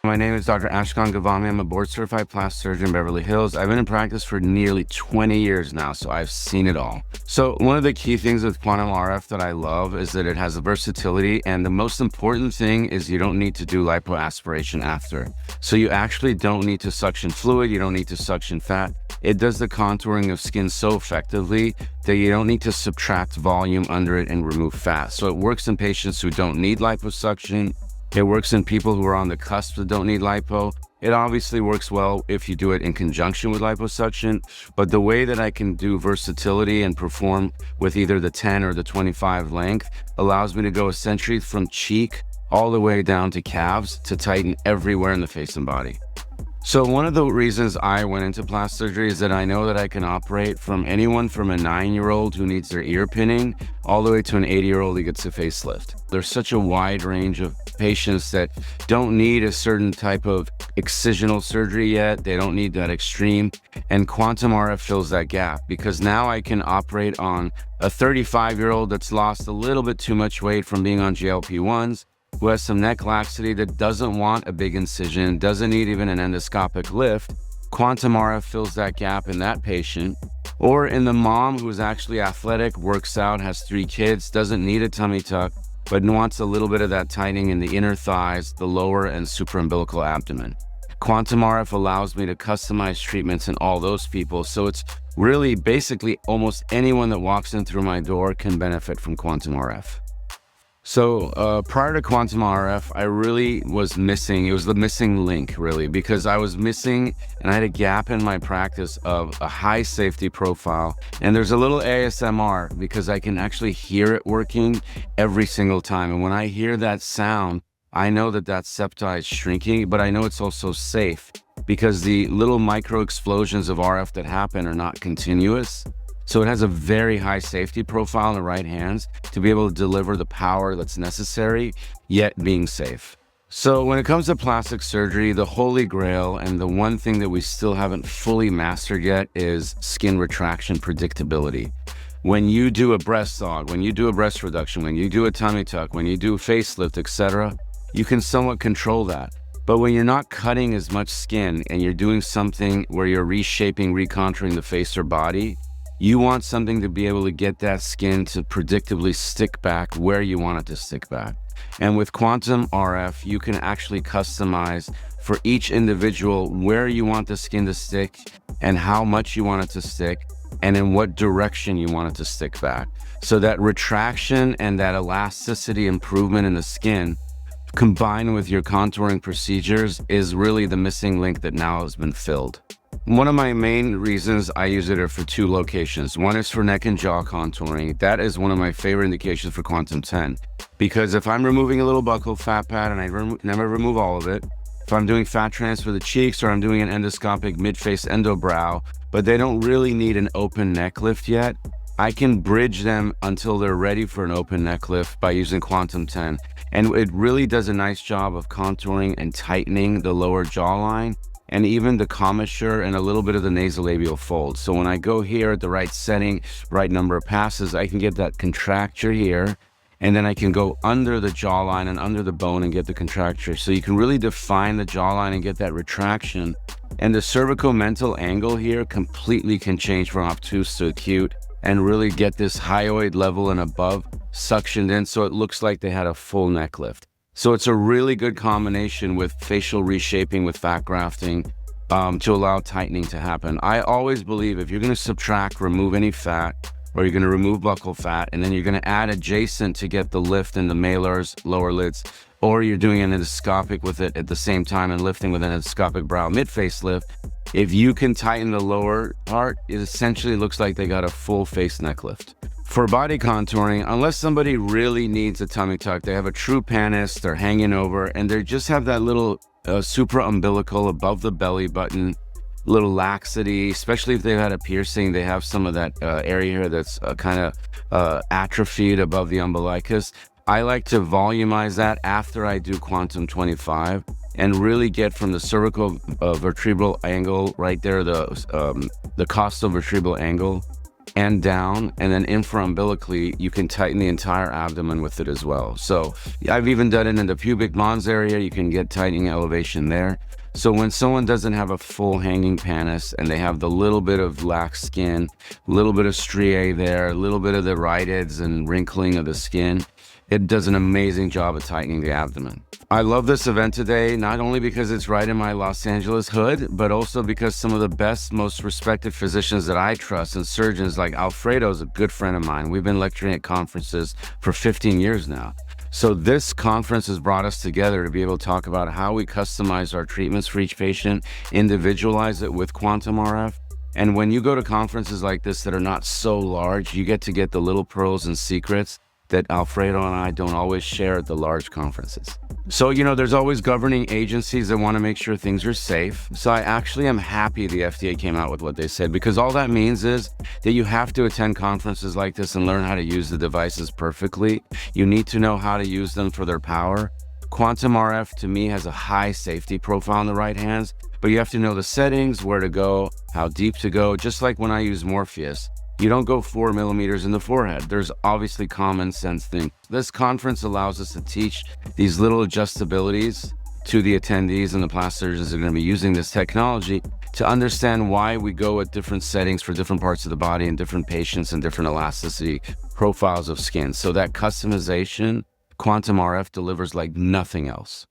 My name is Dr. Ashkan Ghavami. I'm a board-certified plastic surgeon in Beverly Hills. I've been in practice for nearly 20 years now, so I've seen it all. So one of the key things with QuantumRF that I love is that it has the versatility, and the most important thing is you don't need to do lipoaspiration after. So you actually don't need to suction fluid, you don't need to suction fat. It does the contouring of skin so effectively that you don't need to subtract volume under it and remove fat. So it works in patients who don't need liposuction. It works in people who are on the cusp that don't need lipo. It obviously works well if you do it in conjunction with liposuction, but the way that I can do versatility and perform with either the 10 or the 25 length allows me to go essentially from cheek all the way down to calves to tighten everywhere in the face and body. So one of the reasons I went into plastic surgery is that I know that I can operate from anyone from a 9-year-old who needs their ear pinning all the way to an 80-year-old who gets a facelift. There's such a wide range of patients that don't need a certain type of excisional surgery yet. They don't need that extreme. And QuantumRF fills that gap because now I can operate on a 35-year-old that's lost a little bit too much weight from being on GLP-1s, who has some neck laxity that doesn't want a big incision, doesn't need even an endoscopic lift. QuantumRF fills that gap in that patient. Or in the mom who's actually athletic, works out, has 3 kids, doesn't need a tummy tuck, but wants a little bit of that tightening in the inner thighs, the lower and supraumbilical abdomen. QuantumRF allows me to customize treatments in all those people. So it's really basically almost anyone that walks in through my door can benefit from QuantumRF. So prior to QuantumRF, I really was missing, it was the missing link really, because I was missing and I had a gap in my practice of a high safety profile. And there's a little ASMR because I can actually hear it working every single time. And when I hear that sound, I know that that septa is shrinking, but I know it's also safe because the little micro explosions of RF that happen are not continuous. So it has a very high safety profile in the right hands to be able to deliver the power that's necessary, yet being safe. So when it comes to plastic surgery, the holy grail and the one thing that we still haven't fully mastered yet is skin retraction predictability. When you do a breast aug, when you do a breast reduction, when you do a tummy tuck, when you do a facelift, etc., you can somewhat control that. But when you're not cutting as much skin and you're doing something where you're reshaping, recontouring the face or body, you want something to be able to get that skin to predictably stick back where you want it to stick back. And with QuantumRF, you can actually customize for each individual where you want the skin to stick and how much you want it to stick and in what direction you want it to stick back. So that retraction and that elasticity improvement in the skin combined with your contouring procedures is really the missing link that now has been filled. One of my main reasons I use it are for 2 locations. One is for neck and jaw contouring. That is one of my favorite indications for Quantum 10. Because if I'm removing a little buccal fat pad and I never remove all of it, if I'm doing fat transfer of the cheeks or I'm doing an endoscopic mid-face endobrow, but they don't really need an open neck lift yet, I can bridge them until they're ready for an open neck lift by using Quantum 10. And it really does a nice job of contouring and tightening the lower jawline and even the commissure and a little bit of the nasolabial fold. So when I go here at the right setting, right number of passes, I can get that contracture here, and then I can go under the jawline and under the bone and get the contracture. So you can really define the jawline and get that retraction. And the cervicomental angle here completely can change from obtuse to acute and really get this hyoid level and above suctioned in so it looks like they had a full neck lift. So it's a really good combination with facial reshaping with fat grafting to allow tightening to happen. I always believe if you're going to subtract, remove any fat, or you're going to remove buccal fat, and then you're going to add adjacent to get the lift in the malars, lower lids, or you're doing an endoscopic with it at the same time and lifting with an endoscopic brow mid-face lift, if you can tighten the lower part, it essentially looks like they got a full face neck lift. For body contouring, unless somebody really needs a tummy tuck, they have a true panis, they're hanging over, and they just have that little supraumbilical above the belly button, little laxity, especially if they've had a piercing, they have some of that area here that's kind of atrophied above the umbilicus. I like to volumize that after I do Quantum 25 and really get from the cervical vertebral angle right there, the costovertebral angle, and down, and then infraumbilically, you can tighten the entire abdomen with it as well. So I've even done it in the pubic mons area. You can get tightening elevation there. So when someone doesn't have a full hanging pannus and they have the little bit of lax skin, a little bit of striae there, a little bit of the rhytids and wrinkling of the skin, it does an amazing job of tightening the abdomen. I love this event today, not only because it's right in my Los Angeles hood, but also because some of the best, most respected physicians that I trust and surgeons like Alfredo is a good friend of mine. We've been lecturing at conferences for 15 years now. So this conference has brought us together to be able to talk about how we customize our treatments for each patient, individualize it with QuantumRF. And when you go to conferences like this that are not so large, you get to get the little pearls and secrets that Alfredo and I don't always share at the large conferences. So, there's always governing agencies that want to make sure things are safe. So I actually am happy the FDA came out with what they said, because all that means is that you have to attend conferences like this and learn how to use the devices perfectly. You need to know how to use them for their power. QuantumRF to me has a high safety profile in the right hands, but you have to know the settings, where to go, how deep to go. Just like when I use Morpheus, you don't go 4 millimeters in the forehead. There's obviously common sense things. This conference allows us to teach these little adjustabilities to the attendees and the plastic surgeons that are going to be using this technology to understand why we go at different settings for different parts of the body and different patients and different elasticity profiles of skin. So that customization, QuantumRF delivers like nothing else.